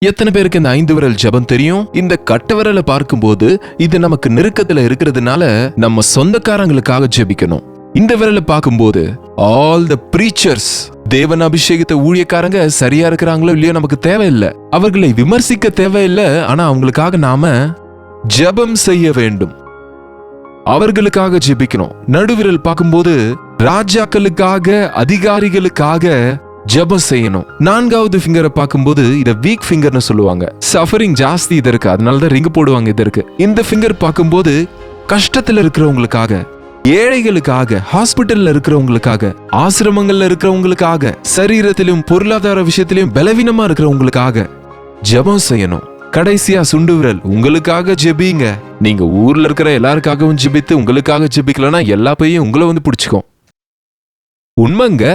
எத்தனை பேருக்கு இந்த 5 விரல் ஜெபம் தெரியும்? இந்த கட்ட விரலை பார்க்கும்போது இது நமக்கு நெருக்கத்துல இருக்கிறதுனால நம்ம சொந்தக்காரங்களுக்காக ஜெபிக்கணும். இந்த விரலை பார்க்கும்போது ஆல் த பிரீச்சர்ஸ், தேவன் அபிஷேகித்த ஊழியக்காரங்க சரியா இருக்கிறாங்களோ இல்லையோ நமக்கு தேவையில்லை, அவர்களை விமர்சிக்க தேவையில்லை. ஆனா அவங்களுக்காக நாம ஜெபம் செய்ய வேண்டும், அவர்களுக்காக ஜெபிக்கணும். நடுவிரல் பார்க்கும்போது ராஜாக்களுக்காக, அதிகாரிகளுக்காக ஜெபம் செய்யணும். 4வது ஃபிங்கரை பார்க்கும்போது இத வீக் ஃபிங்கர்னு சொல்லுவாங்க. சஃபரிங் ஜாஸ்தி இது இருக்கு, அதனாலதான் ரிங் போடுவாங்க இதற்கு. இந்த ஃபிங்கர் பார்க்கும்போது கஷ்டத்துல இருக்கிறவங்களுக்காக, ஏழைகளுக்காக, ஹாஸ்பிட்டல்ல இருக்கிறவங்களுக்காக, ஆசிரமங்கள்ல இருக்கிறவங்களுக்காக, சரீரத்திலும் பொருளாதார விஷயத்திலும் பலவீனமா இருக்கிறவங்களுக்காக ஜெபம் செய்யணும். கடைசியா சுண்டு விரல், உங்களுக்காக ஜெபிங்க. நீங்க ஊர்ல இருக்கிற எல்லாருக்காகவும் ஜெபித்து உங்களுக்காக ஜெபிக்கலன்னா எல்லா பையும் உங்களை வந்து பிடிச்சுக்கும். உண்மைங்க.